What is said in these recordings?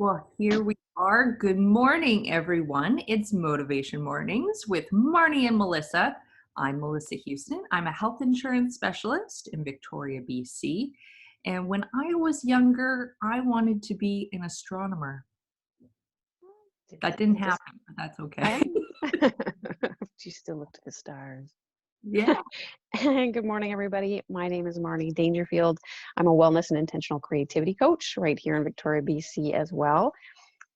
Well, here we are. Good morning, everyone. It's Motivation Mornings with Marnie and Melissa. I'm Melissa Houston. I'm a health insurance specialist in Victoria, BC. And when I was younger, I wanted to be an astronomer. That didn't happen, but that's okay. You still look to the stars. Yeah. Good morning, everybody. My name is Marnie Dangerfield. I'm a wellness and intentional creativity coach right here in Victoria, BC as well.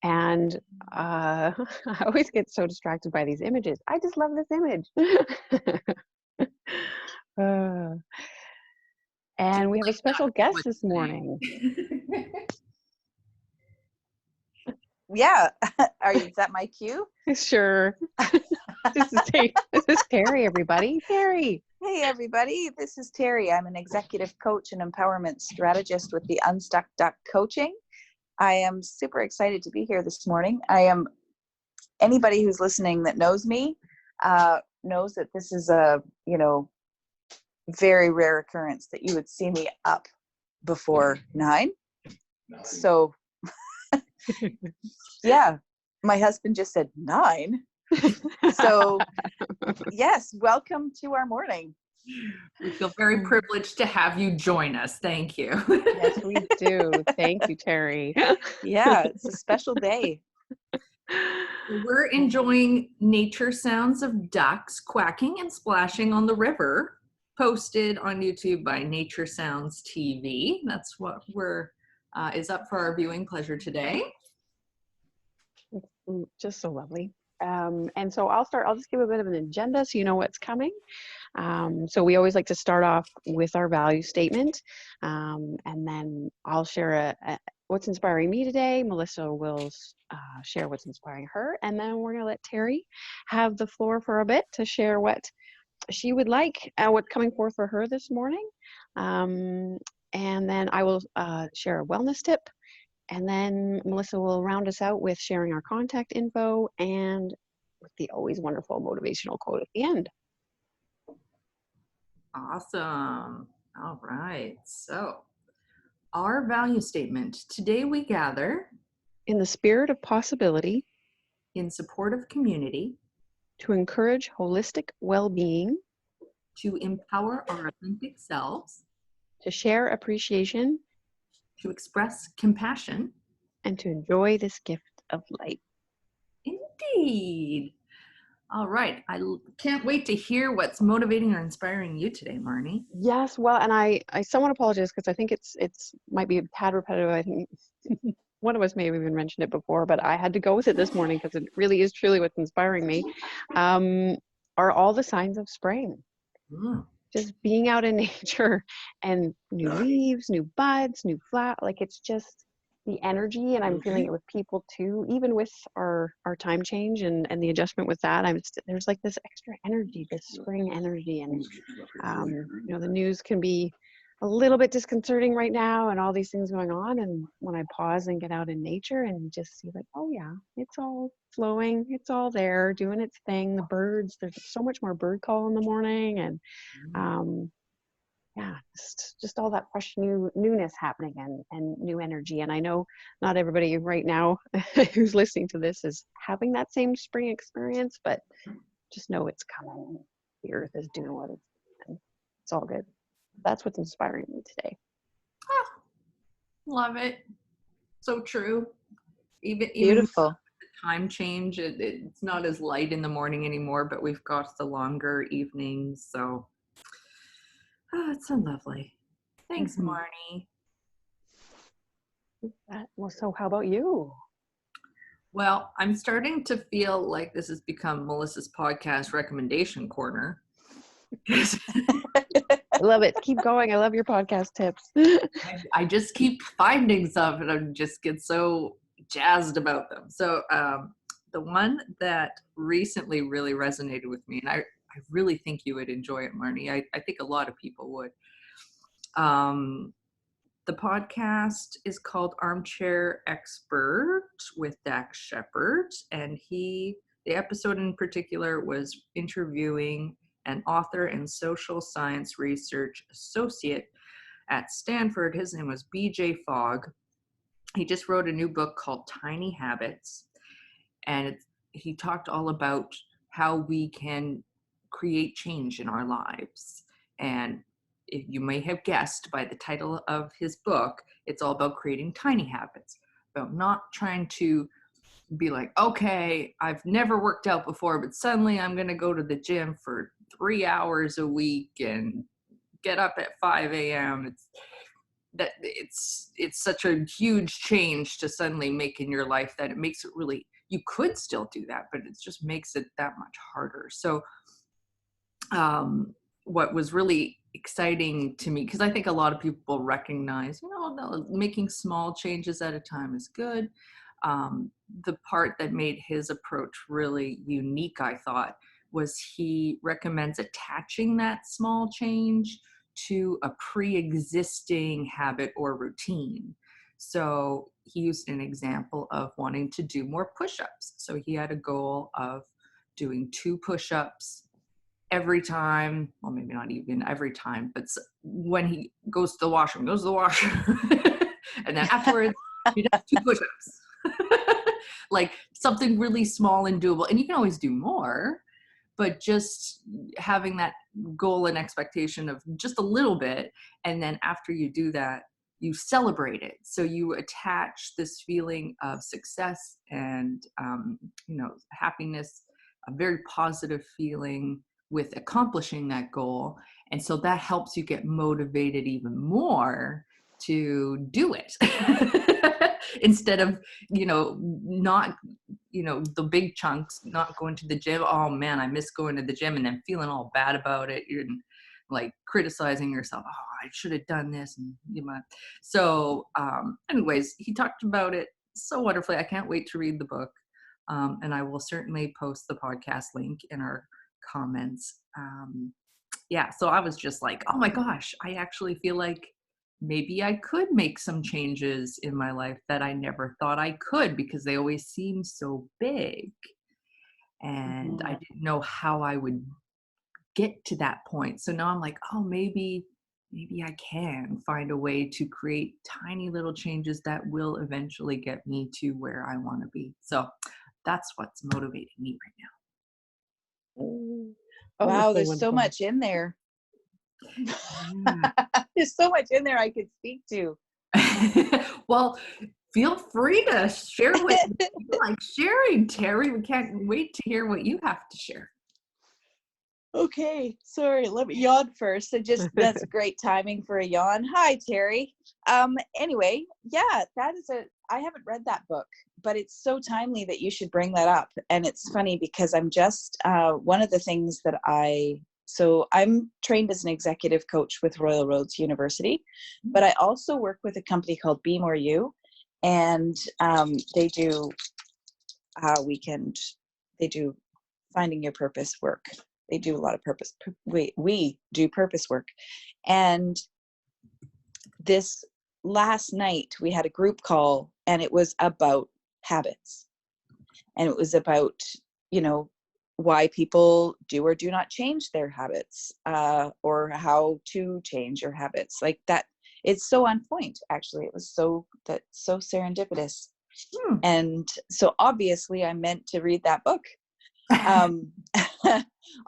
And I always get so distracted by these images. I just love this image. And we have a special guest this morning. Yeah. Is that my cue? Sure. This is Teri, everybody. Teri. Hey, everybody. This is Teri. I'm an executive coach and empowerment strategist with the Unstuck coaching. I am super excited to be here this morning. Anybody who's listening that knows me knows that this is a, very rare occurrence that you would see me up before 9. So yeah, my husband just said 9. So yes, welcome to our morning. We feel very privileged to have you join us. Thank you. Yes, we do. Thank you, Teri. Yeah, it's a special day. We're enjoying nature sounds of ducks quacking and splashing on the river, posted on YouTube by Nature Sounds TV. That's what is up for our viewing pleasure today. Just so lovely. And so I'll just give a bit of an agenda so you know what's coming. So we always like to start off with our value statement, and then I'll share what's inspiring me today. Melissa will share what's inspiring her, and then we're going to let Teri have the floor for a bit to share what she would like, what's coming forth for her this morning. And then I will share a wellness tip. And then Melissa will round us out with sharing our contact info and with the always wonderful motivational quote at the end. Awesome. All right. So our value statement. Today we gather in the spirit of possibility, in support of community, to encourage holistic well-being, to empower our authentic selves, to share appreciation, to express compassion, and to enjoy this gift of life. Indeed. All right. I can't wait to hear what's motivating or inspiring you today, Marnie. Yes. Well, and I somewhat apologize because I think it's might be a tad repetitive. I think one of us may have even mentioned it before, but I had to go with it this morning because it really is truly what's inspiring me. Are all the signs of spring. Just being out in nature and new leaves, new buds, new flower, like it's just the energy, and I'm feeling it with people too, even with our time change and the adjustment with that. There's like this extra energy, this spring energy, and the news can be a little bit disconcerting right now and all these things going on, and when I pause and get out in nature and just see like, oh yeah, it's all flowing, it's all there doing its thing. The birds, there's so much more bird call in the morning, and yeah, just all that fresh newness happening and new energy. And I know not everybody right now who's listening to this is having that same spring experience, but just know it's coming. The earth is doing what it's doing. It's all good. That's what's inspiring me today. Oh, love it. So true. Even Beautiful. the time change, it's not as light in the morning anymore, but we've got the longer evenings, so it's so lovely. Thanks, Marnie. Well, so how about you? Well, I'm starting to feel like this has become Melissa's podcast recommendation corner. I love it. Keep going. I love your podcast tips. I just keep finding stuff and I just get so jazzed about them. So the one that recently really resonated with me, and I really think you would enjoy it, Marnie. I think a lot of people would. The podcast is called Armchair Expert with Dax Shepard, and the episode in particular was interviewing an author and social science research associate at Stanford. His name was BJ Fogg, he just wrote a new book called Tiny Habits. And he talked all about how we can create change in our lives. And if you may have guessed by the title of his book, it's all about creating tiny habits, about not trying to be like, okay, I've never worked out before, but suddenly I'm going to go to the gym for 3 hours a week and get up at 5 a.m. It's such a huge change to suddenly make in your life that it makes it really, you could still do that, but it just makes it that much harder. So what was really exciting to me, because I think a lot of people recognize, making small changes at a time is good. The part that made his approach really unique, I thought, was he recommends attaching that small change to a pre-existing habit or routine. So he used an example of wanting to do more push-ups. So he had a goal of doing 2 push-ups every time, well, maybe not even every time, but when he goes to the washroom, and then afterwards he does 2 push-ups. Like something really small and doable. And you can always do more, but just having that goal and expectation of just a little bit. And then after you do that, you celebrate it. So you attach this feeling of success and, happiness, a very positive feeling with accomplishing that goal. And so that helps you get motivated even more to do it instead of, not, the big chunks, not going to the gym. Oh man, I miss going to the gym, and then feeling all bad about it. You're like criticizing yourself. Oh, I should have done this. And so anyways, he talked about it so wonderfully. I can't wait to read the book. And I will certainly post the podcast link in our comments. So I was just like, oh my gosh, I actually feel like maybe I could make some changes in my life that I never thought I could, because they always seem so big. And I didn't know how I would get to that point. So now I'm like, oh, maybe I can find a way to create tiny little changes that will eventually get me to where I want to be. So that's what's motivating me right now. Oh, Wow, that's there's so wonderful. much in there. Yeah. There's so much in there I could speak to. Well, feel free to share what you like sharing, Teri. We can't wait to hear what you have to share. Okay, sorry, let me yawn first. That's great timing for a yawn. Hi, Teri. Anyway, yeah, I haven't read that book, but it's so timely that you should bring that up. And it's funny because I'm just, one of the things that I'm trained as an executive coach with Royal Roads University, but I also work with a company called Be More You, and they do they do finding your purpose work. They do a lot of we do purpose work. And this last night we had a group call, and it was about habits. And it was about, why people do or do not change their habits, or how to change your habits. Like that, it's so on point, actually. It was so serendipitous. And so obviously I meant to read that book.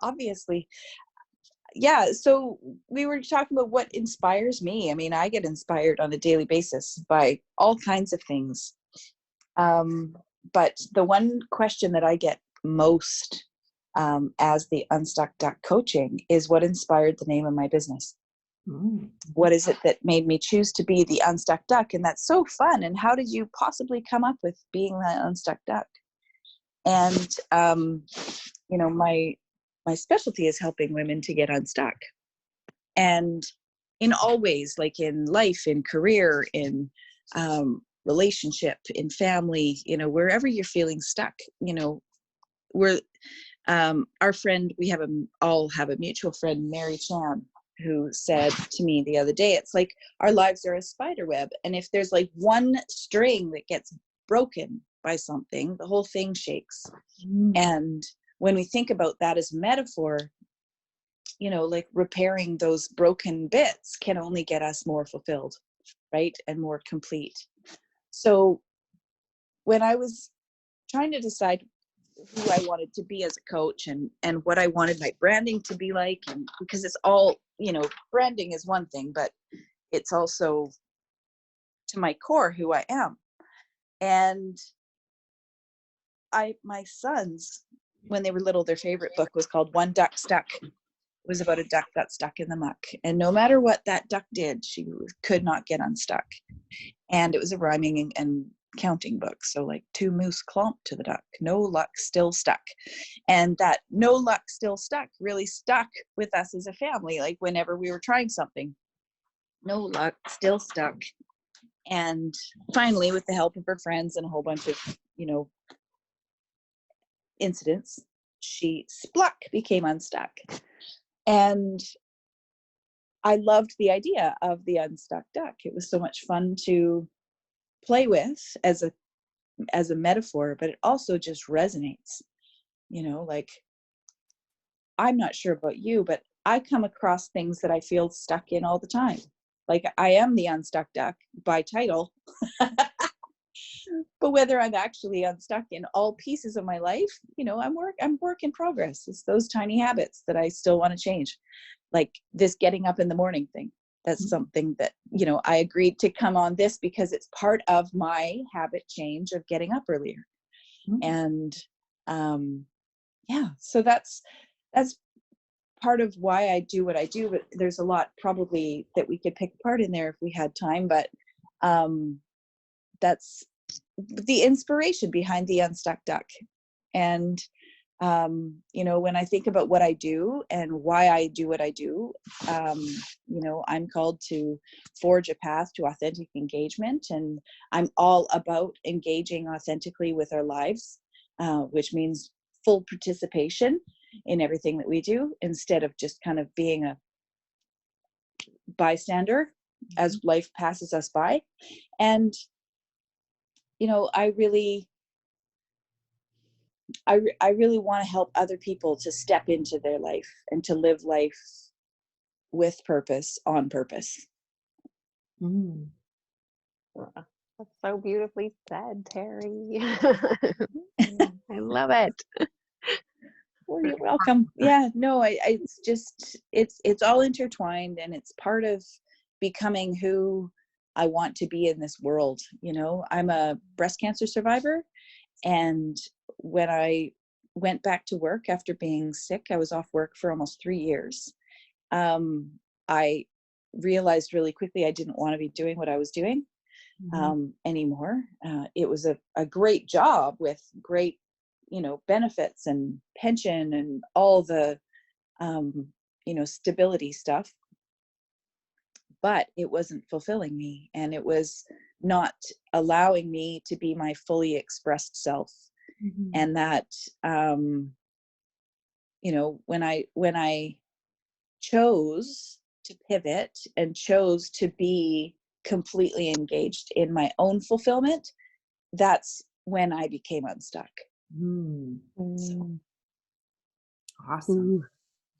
Obviously. Yeah. So we were talking about what inspires me. I mean, I get inspired on a daily basis by all kinds of things. But the one question that I get most as the Unstuck Duck coaching is, what inspired the name of my business? What is it that made me choose to be the Unstuck Duck? And that's so fun. And how did you possibly come up with being the Unstuck Duck? And, my specialty is helping women to get unstuck. And in all ways, like in life, in career, in relationship, in family, wherever you're feeling stuck, we're our friend, we all have a mutual friend, Mary Chan, who said to me the other day, it's like our lives are a spider web, and if there's like one string that gets broken by something, the whole thing shakes. And when we think about that as metaphor, like repairing those broken bits can only get us more fulfilled, right? And more complete. So when I was trying to decide who I wanted to be as a coach and what I wanted my branding to be like, and because it's all, branding is one thing, but it's also to my core who I am. And my sons, when they were little, their favorite book was called One Duck Stuck. It was about a duck that stuck in the muck. And no matter what that duck did, she could not get unstuck. And it was a rhyming and counting book. So like two moose clomped to the duck, no luck, still stuck. And that no luck, still stuck really stuck with us as a family. Like whenever we were trying something, no luck, still stuck. And finally, with the help of her friends and a whole bunch of, incidents, she became unstuck. And I loved the idea of the unstuck duck. It was so much fun to play with as a metaphor, but it also just resonates. Like, I'm not sure about you, but I come across things that I feel stuck in all the time. Like, I am the unstuck duck by title. But whether I'm actually unstuck in all pieces of my life, I'm work in progress. It's those tiny habits that I still want to change. Like this getting up in the morning thing. That's something that, I agreed to come on this because it's part of my habit change of getting up earlier. And so that's part of why I do what I do, but there's a lot probably that we could pick apart in there if we had time. But that's the inspiration behind the Unstuck Duck. And when I think about what I do and why I do what I do, I'm called to forge a path to authentic engagement, and I'm all about engaging authentically with our lives, which means full participation in everything that we do instead of just kind of being a bystander as life passes us by. And I really want to help other people to step into their life and to live life with purpose, on purpose. That's so beautifully said, Teri. I love it. Well, you're welcome. Yeah, no, it's all intertwined, and it's part of becoming who I want to be in this world. I'm a breast cancer survivor, and when I went back to work after being sick, I was off work for almost 3 years. I realized really quickly I didn't want to be doing what I was doing anymore. It was a great job with great, benefits and pension and all the, stability stuff. But it wasn't fulfilling me, and it was not allowing me to be my fully expressed self. And that, when I chose to pivot and chose to be completely engaged in my own fulfillment, that's when I became unstuck. So. Awesome.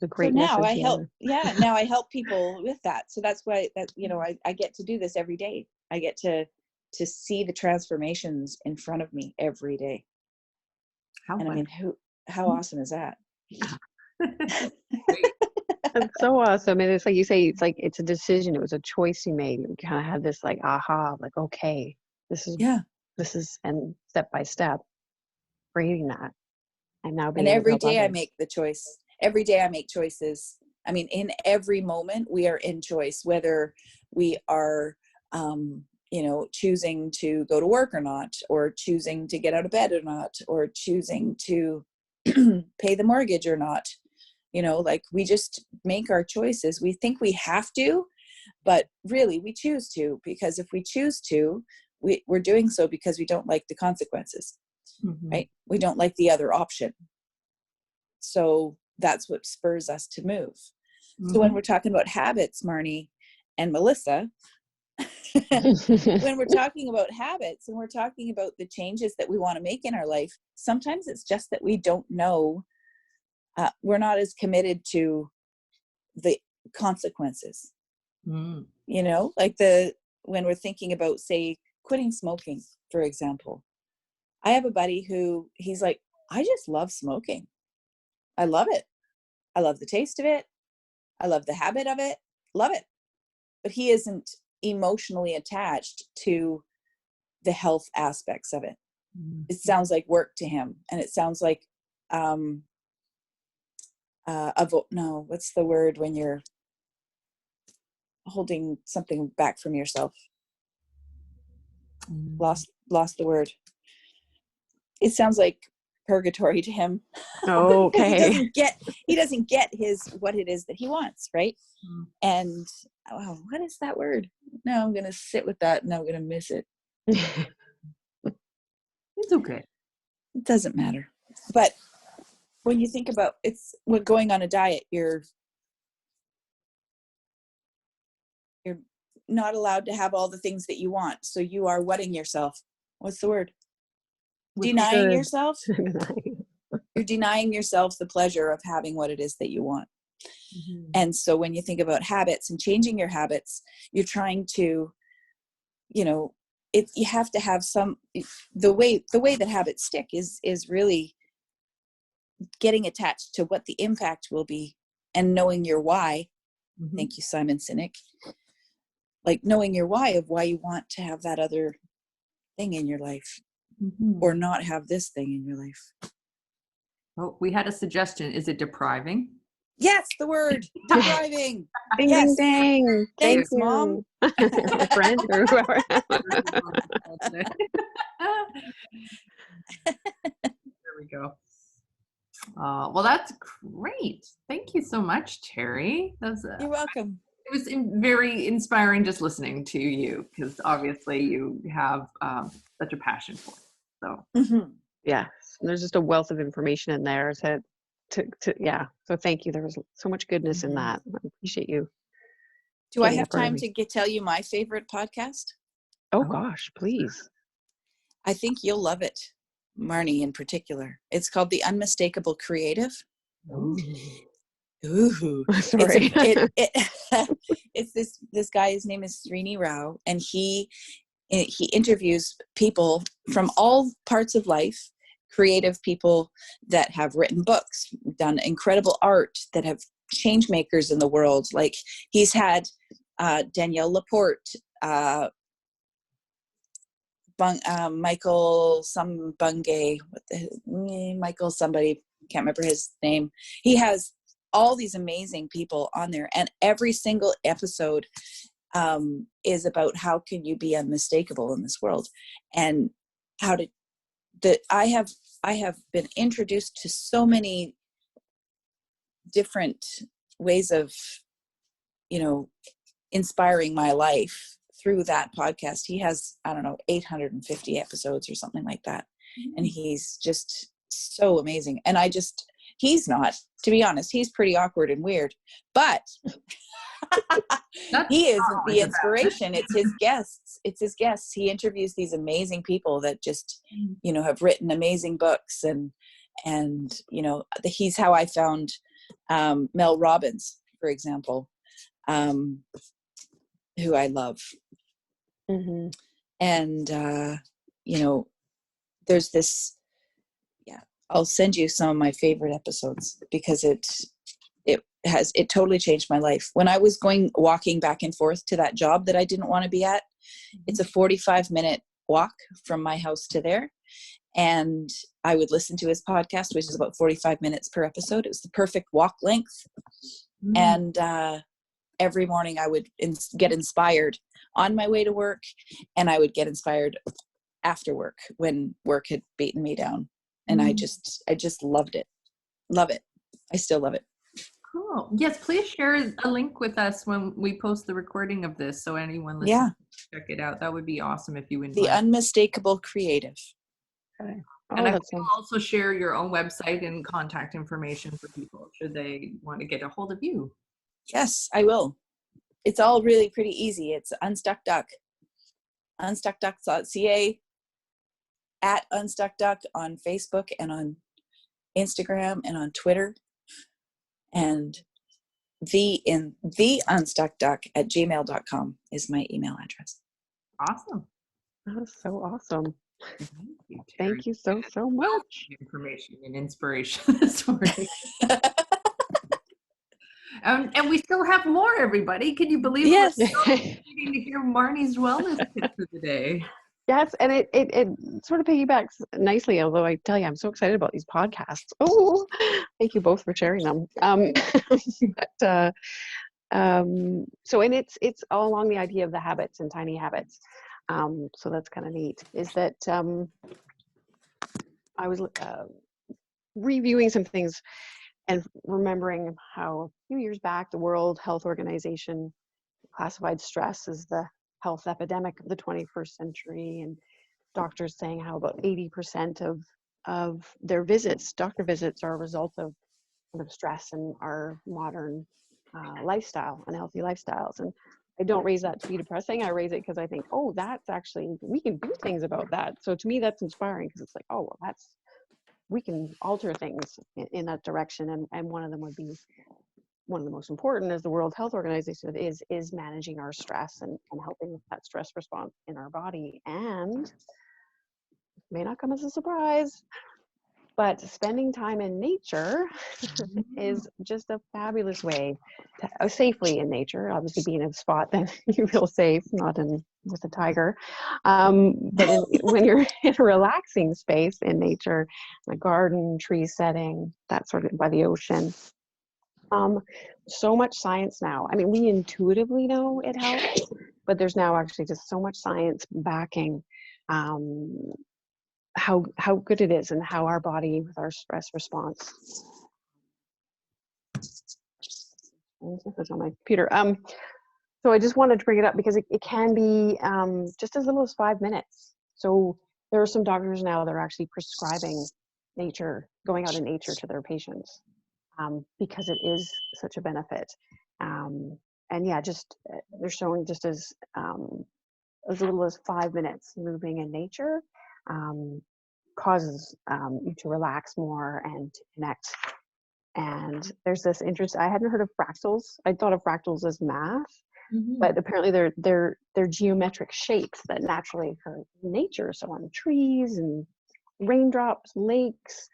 The great So now message. now I help people with that. So that's why I get to do this every day. I get to see the transformations in front of me every day. And I mean, how awesome is that? It's so awesome. And it's like you say, it's a decision. It was a choice you made. You kind of had this like aha, like, okay, this is, and step by step creating that. And now being And able every to help day I others. make the choice. Every day I make choices. I mean, in every moment we are in choice, whether we are, choosing to go to work or not, or choosing to get out of bed or not, or choosing to pay the mortgage or not. Like we just make our choices. We think we have to, but really we choose to, because if we choose to, we're doing so because we don't like the consequences, right? We don't like the other option. So that's what spurs us to move. So when we're talking about habits, Marnie and Melissa, when we're talking about habits and we're talking about the changes that we want to make in our life, sometimes it's just that we don't know. We're not as committed to the consequences. Like when we're thinking about, say, quitting smoking, for example. I have a buddy who he's like, I just love smoking. I love it. I love the taste of it. I love the habit of it. Love it. But he isn't emotionally attached to the health aspects of it. It sounds like work to him. And it sounds like, no, what's the word when you're holding something back from yourself? Lost the word. It sounds like purgatory to him. Oh, Because okay. he doesn't get what it is that he wants, right? And what is that word? No, I'm gonna sit with that and I'm gonna miss it. It's okay. It doesn't matter. But when you think about when going on a diet, you're not allowed to have all the things that you want. So you are whatting yourself. What's the word? Denying yourself. You're denying yourself the pleasure of having what it is that you want. Mm-hmm. And so when you think about habits and changing your habits, you're trying to, you have to have the way that habits stick is really getting attached to what the impact will be and knowing your why. Mm-hmm. Thank you, Simon Sinek. Like knowing your why of why you want to have that other thing in your life, mm-hmm. or not have this thing in your life. Oh, we had a suggestion. Is it depriving? Yes, the word depriving. Ding, yes. ding, ding. Thanks, Thank Mom. A friend or whoever. There we go. Well, that's great. Thank you so much, Teri. You're welcome. It was very inspiring just listening to you, because obviously you have such a passion for it. So mm-hmm. Yeah, there's just a wealth of information in there to so thank you. There was so much goodness in that. I appreciate you. Do I have time to tell you my favorite podcast? Oh gosh, please. I think you'll love it, Marnie in particular. It's called The Unmistakable Creative. Ooh. Sorry. It's this guy, his name is Srini Rao, and he interviews people from all parts of life, creative people that have written books, done incredible art, that have change makers in the world. Like he's had Danielle Laporte, Michael Bungay, Michael somebody, can't remember his name. He has all these amazing people on there, and every single episode is about how can you be unmistakable in this world, and I have been introduced to so many different ways of inspiring my life through that podcast. He has 850 episodes or something like that. Mm-hmm. And he's just so amazing. And he's not, to be honest, he's pretty awkward and weird, but he isn't the inspiration. It's his guests. He interviews these amazing people that just, have written amazing books, and he's how I found Mel Robbins, for example, who I love. Mm-hmm. And, there's this, I'll send you some of my favorite episodes, because it totally changed my life. When I was walking back and forth to that job that I didn't want to be at, it's a 45-minute walk from my house to there. And I would listen to his podcast, which is about 45 minutes per episode. It was the perfect walk length. Mm. And every morning I would get inspired on my way to work, and I would get inspired after work when work had beaten me down. And I just loved it. Love it. I still love it. Cool. Yes, please share a link with us when we post the recording of this, so anyone listening can check it out. That would be awesome if you would. The Unmistakable Creative. Okay. And I will also share your own website and contact information for people should they want to get a hold of you. Yes, I will. It's all really pretty easy. It's Unstuck Duck. Unstuckduck.ca, at Unstuck Duck on Facebook and on Instagram and on Twitter. And the unstuckduck at gmail.com is my email address. Awesome. That was so awesome. Thank you, Teri. Thank you so, so much. Information and inspiration this morning. And we still have more, everybody. Can you believe Yes. we're still waiting to hear Marnie's wellness tip for the day? Yes, and it sort of piggybacks nicely, although I tell you, I'm so excited about these podcasts. Oh, thank you both for sharing them. But, so, and it's all along the idea of the habits and tiny habits. So that's kind of neat, is that I was reviewing some things and remembering how a few years back, the World Health Organization classified stress as the health epidemic of the 21st century, and doctors saying how about 80% of their visits, doctor visits, are a result of kind of stress in our modern lifestyle, unhealthy lifestyles. And I don't raise that to be depressing. I raise it because I think, oh, that's actually, we can do things about that. So to me, that's inspiring, because it's like, oh, well, we can alter things in that direction. And one of them would be, one of the most important, as the World Health Organization is managing our stress and helping with that stress response in our body. And may not come as a surprise, but spending time in nature is just a fabulous way to safely in nature. Obviously, being in a spot that you feel safe, not in with a tiger, but when you're in a relaxing space in nature, a garden, tree setting, that sort of by the ocean. So much science now. I mean, we intuitively know it helps, but there's now actually just so much science backing how good it is, and how our body with our stress response. This on my computer. So I just wanted to bring it up because it can be just as little as 5 minutes. So there are some doctors now that are actually prescribing nature, going out in nature to their patients, because it is such a benefit. And yeah, just they're showing just as little as 5 minutes moving in nature causes you to relax more and to connect. And there's this interest. I hadn't heard of fractals. I thought of fractals as math, but apparently they're geometric shapes that naturally occur in nature. So on trees and raindrops, lakes,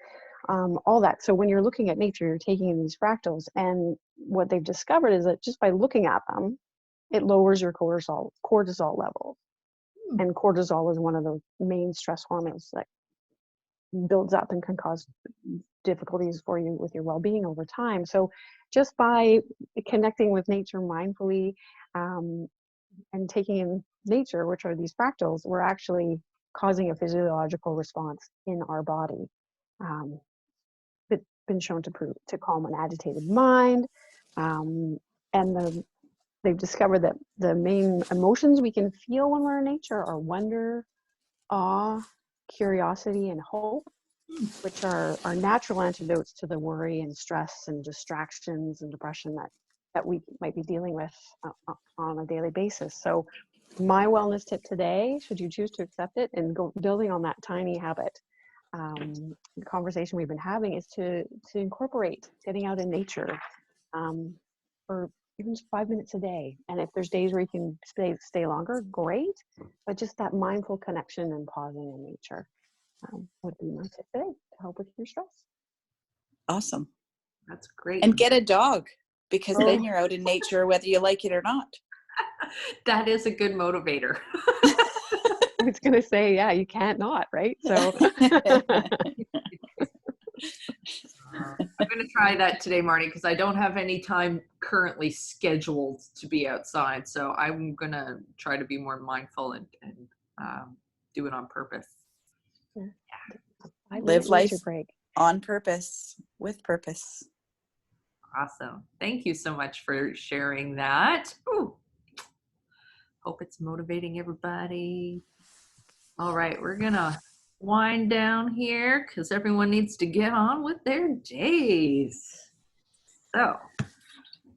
all that. So when you're looking at nature, you're taking in these fractals, and what they've discovered is that just by looking at them, it lowers your cortisol levels. And cortisol is one of the main stress hormones that builds up and can cause difficulties for you with your well-being over time. So just by connecting with nature mindfully and taking in nature, which are these fractals, we're actually causing a physiological response in our body. It's been shown to calm an agitated mind. And they've discovered that the main emotions we can feel when we're in nature are wonder, awe, curiosity, and hope, which are natural antidotes to the worry and stress and distractions and depression that we might be dealing with on a daily basis. So my wellness tip today, should you choose to accept it, and go building on that tiny habit, the conversation we've been having, is to incorporate getting out in nature for even just 5 minutes a day. And if there's days where you can stay longer, great. But just that mindful connection and pausing in nature would be my tip today to help with your stress. Awesome. That's great. And get a dog, because then you're out in nature whether you like it or not. That is a good motivator. I was going to say, yeah, you can't not, right? So I'm going to try that today, Marnie, because I don't have any time currently scheduled to be outside. So I'm going to try to be more mindful and do it on purpose. Yeah. Live life on purpose, with purpose. Awesome. Thank you so much for sharing that. Ooh. Hope it's motivating everybody. All right, we're going to wind down here because everyone needs to get on with their days. So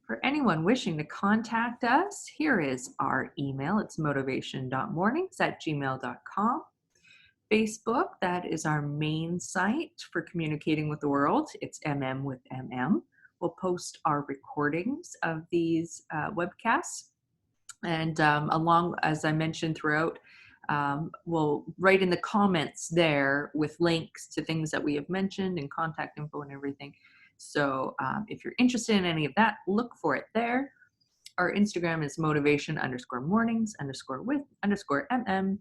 for anyone wishing to contact us, here is our email. It's motivation.mornings@gmail.com. Facebook, that is our main site for communicating with the world. It's MM with MM. We'll post our recordings of these webcasts. And along, as I mentioned throughout, we'll write in the comments there with links to things that we have mentioned and contact info and everything. So if you're interested in any of that, look for it there. Our Instagram is motivation_mornings_with_mm,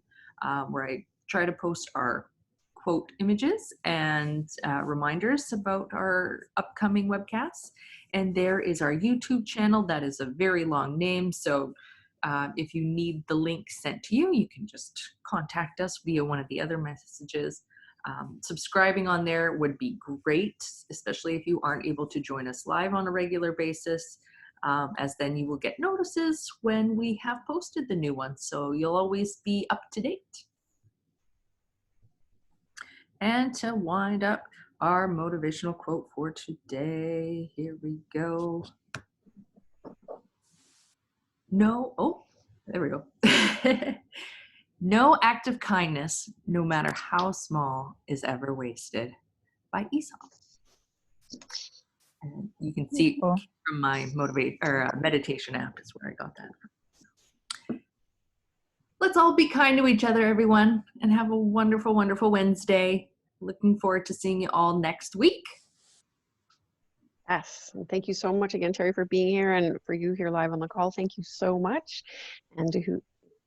where I try to post our quote images and reminders about our upcoming webcasts. And there is our YouTube channel. That is a very long name. So if you need the link sent to you, you can just contact us via one of the other messages. Subscribing on there would be great, especially if you aren't able to join us live on a regular basis. As then you will get notices when we have posted the new one. So you'll always be up to date. And to wind up our motivational quote for today, here we go. There we go. No act of kindness, no matter how small, is ever wasted, by Aesop. And you can see Cool. from my meditation app is where I got that from. Let's all be kind to each other, everyone, and have a wonderful, wonderful Wednesday. Looking forward to seeing you all next week. Yes, and thank you so much again, Teri, for being here, and for you here live on the call. Thank you so much. And to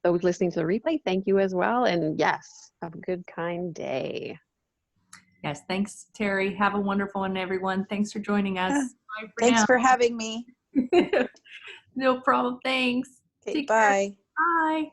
those listening to the replay, thank you as well. And yes, have a good, kind day. Yes, thanks, Teri. Have a wonderful one, everyone. Thanks for joining us. Bye for Thanks now. for having me. No problem. Thanks. Okay, Take care. bye. Bye.